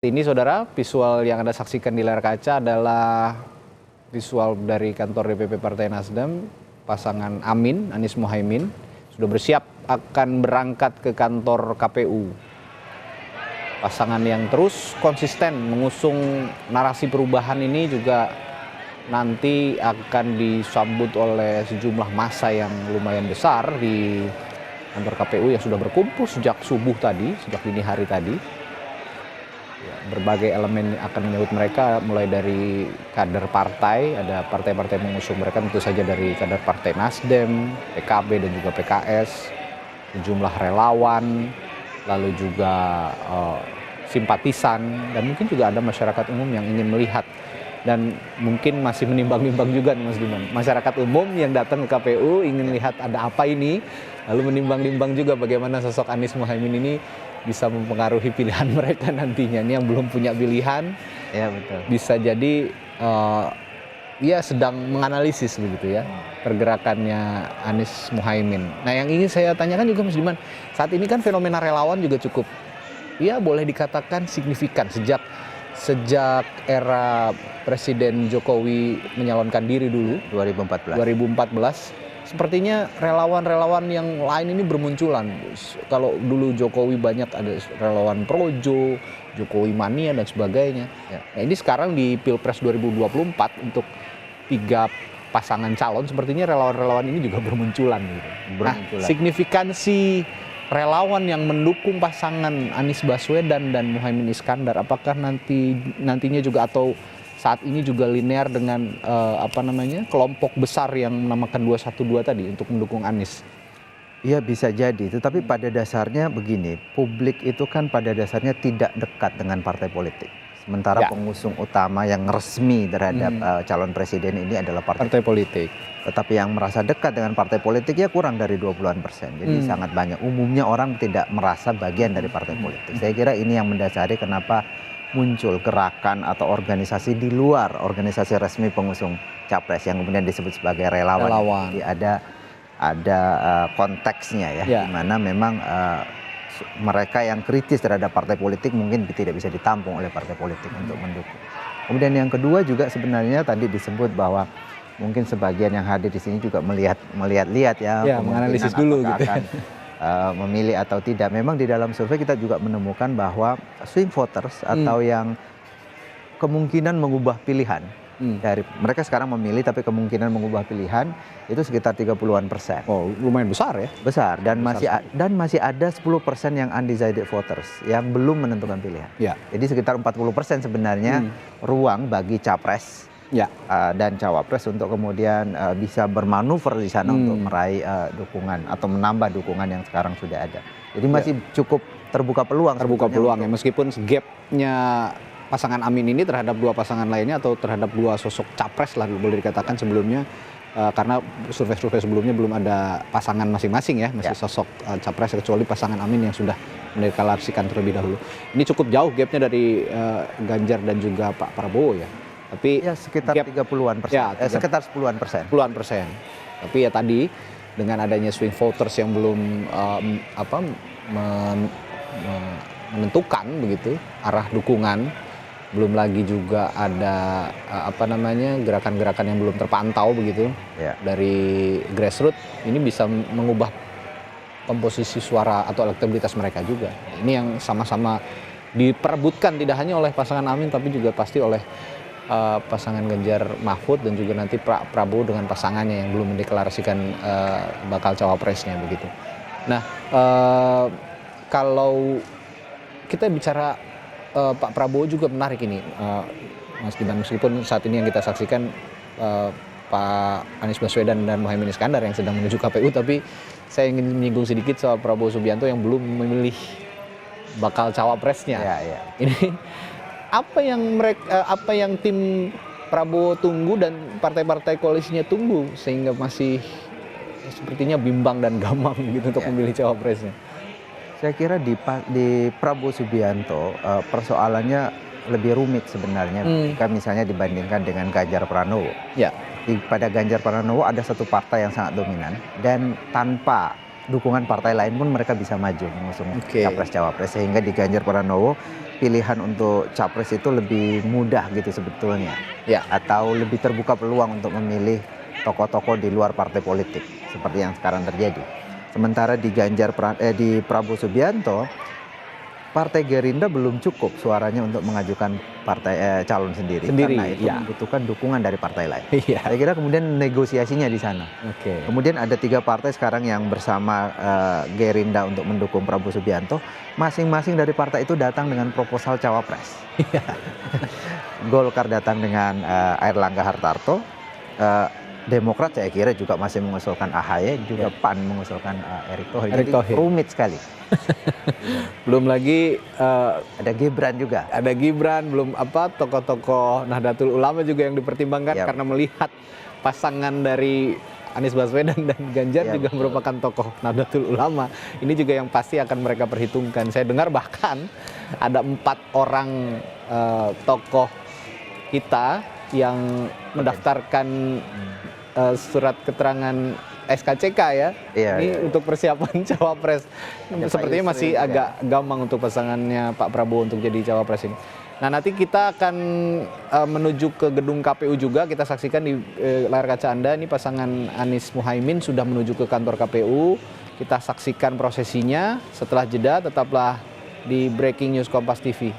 Ini saudara, visual yang Anda saksikan di layar kaca adalah visual dari kantor DPP Partai Nasdem. Pasangan Amin, Anies Mohaimin, sudah bersiap akan berangkat ke kantor KPU. Pasangan yang terus konsisten mengusung narasi perubahan ini juga nanti akan disambut oleh sejumlah massa yang lumayan besar di kantor KPU yang sudah berkumpul sejak subuh tadi, sejak dini hari tadi. Berbagai elemen akan menyambut mereka, mulai dari kader partai, ada partai-partai mengusung mereka, tentu saja dari kader partai Nasdem, PKB dan juga PKS, sejumlah relawan, lalu juga simpatisan, dan mungkin juga ada masyarakat umum yang ingin melihat dan mungkin masih menimbang-nimbang juga nih Mas Diman. Masyarakat umum yang datang ke KPU ingin lihat ada apa ini, lalu menimbang-nimbang juga bagaimana sosok Anies Mohaimin ini bisa mempengaruhi pilihan mereka nantinya. Ini yang belum punya pilihan, ya betul. Bisa jadi ya sedang menganalisis begitu ya pergerakannya Anies Mohaimin. Nah, yang ingin saya tanyakan juga Mas Diman, saat ini kan fenomena relawan juga cukup, ya boleh dikatakan signifikan sejak era Presiden Jokowi menyalonkan diri dulu 2014. Sepertinya relawan-relawan yang lain ini bermunculan. Kalau dulu Jokowi banyak ada relawan Projo, Jokowi Mania dan sebagainya. Nah, ini sekarang di Pilpres 2024 untuk 3 pasangan calon sepertinya relawan-relawan ini juga bermunculan. Nah, signifikansi relawan yang mendukung pasangan Anies Baswedan dan Muhaimin Iskandar, apakah nantinya juga atau saat ini juga linear dengan kelompok besar yang menamakan 212 tadi untuk mendukung Anies? Iya, bisa jadi, tetapi pada dasarnya begini, publik itu kan pada dasarnya tidak dekat dengan partai politik. Sementara pengusung utama yang resmi terhadap calon presiden ini adalah partai politik. Tetapi yang merasa dekat dengan partai politik ya kurang dari 20-an%. Jadi sangat banyak. Umumnya orang tidak merasa bagian dari partai politik. Saya kira ini yang mendasari kenapa muncul gerakan atau organisasi di luar organisasi resmi pengusung capres yang kemudian disebut sebagai relawan. Jadi ada konteksnya ya, di mana memang mereka yang kritis terhadap partai politik mungkin tidak bisa ditampung oleh partai politik untuk mendukung. Kemudian yang kedua juga sebenarnya tadi disebut bahwa mungkin sebagian yang hadir di sini juga melihat ya menganalisis dulu gitu. Akan memilih atau tidak. Memang di dalam survei kita juga menemukan bahwa swing voters atau yang kemungkinan mengubah pilihan dari mereka sekarang memilih tapi kemungkinan mengubah pilihan itu sekitar 30-an%. Oh, lumayan besar ya? Besar, dan masih ada 10% yang undecided voters yang belum menentukan pilihan. Ya. Jadi sekitar 40% sebenarnya ruang bagi capres dan cawapres untuk kemudian bisa bermanuver di sana untuk meraih dukungan atau menambah dukungan yang sekarang sudah ada. Jadi masih cukup terbuka peluang. Ya, meskipun gapnya pasangan Amin ini terhadap 2 pasangan lainnya atau terhadap 2 sosok capres lah boleh dikatakan sebelumnya, karena survei-survei sebelumnya belum ada pasangan masing-masing ya, masih sosok capres kecuali pasangan Amin yang sudah mendeklarasikan terlebih dahulu. Ini cukup jauh gapnya dari Ganjar dan juga Pak Prabowo ya. Tapi ya sekitar 30-an%. Sekitar 10-an%. 10-an%. Tapi ya tadi dengan adanya swing voters yang belum menentukan begitu arah dukungan, belum lagi juga ada gerakan-gerakan yang belum terpantau begitu dari grassroots, ini bisa mengubah komposisi suara atau elektabilitas mereka juga. Ini yang sama-sama diperebutkan tidak hanya oleh pasangan Amin tapi juga pasti oleh pasangan Ganjar Mahfud dan juga nanti Pak Prabowo dengan pasangannya yang belum mendeklarasikan bakal cawapresnya begitu. Nah, kalau kita bicara Pak Prabowo juga menarik ini, Mas Diman, meskipun saat ini yang kita saksikan Pak Anies Baswedan dan Muhaimin Iskandar yang sedang menuju KPU, tapi saya ingin menyinggung sedikit soal Prabowo Subianto yang belum memilih bakal cawapresnya. Ini apa yang tim Prabowo tunggu dan partai-partai koalisinya tunggu sehingga masih sepertinya bimbang dan gamang gitu untuk memilih cawapresnya? Saya kira di Prabowo Subianto persoalannya lebih rumit sebenarnya jika misalnya dibandingkan dengan Ganjar Pranowo. Pada Ganjar Pranowo ada satu partai yang sangat dominan dan tanpa dukungan partai lain pun mereka bisa maju mengusung Oke. capres-cawapres, sehingga di Ganjar Pranowo pilihan untuk capres itu lebih mudah gitu sebetulnya, Ya. atau lebih terbuka peluang untuk memilih tokoh-tokoh di luar partai politik seperti yang sekarang terjadi. Sementara di di Prabowo Subianto, Partai Gerindra belum cukup suaranya untuk mengajukan calon sendiri, karena itu ya. membutuhkan dukungan dari partai lain. Iya. Saya kira kemudian negosiasinya di sana. Oke. Kemudian ada 3 partai sekarang yang bersama Gerindra untuk mendukung Prabowo Subianto. Masing-masing dari partai itu datang dengan proposal cawapres. Golkar datang dengan Airlangga Hartarto. Demokrat saya kira juga masih mengusulkan AHY, juga PAN mengusulkan Erick Thohir. Erick Jadi Thohir. rumit sekali. Belum lagi Ada Gibran juga. ada Gibran, belum tokoh-tokoh Nahdlatul Ulama juga yang dipertimbangkan Yap. karena melihat pasangan dari Anies Baswedan dan Ganjar Ya, juga betul. merupakan tokoh Nahdlatul Ulama. Ini juga yang pasti akan mereka perhitungkan. Saya dengar bahkan ada 4 orang tokoh kita yang mendaftarkan surat keterangan SKCK ya. Iya, Ini iya. untuk persiapan cawapres. Ada Pak Sepertinya Yusril masih juga. agak gampang untuk pasangannya Pak Prabowo untuk jadi cawapres ini. Nah, nanti kita akan menuju ke gedung KPU juga. Kita saksikan di layar kaca Anda ini pasangan Anies Muhaimin sudah menuju ke kantor KPU. Kita saksikan prosesinya. Setelah jeda tetaplah di Breaking News Kompas TV.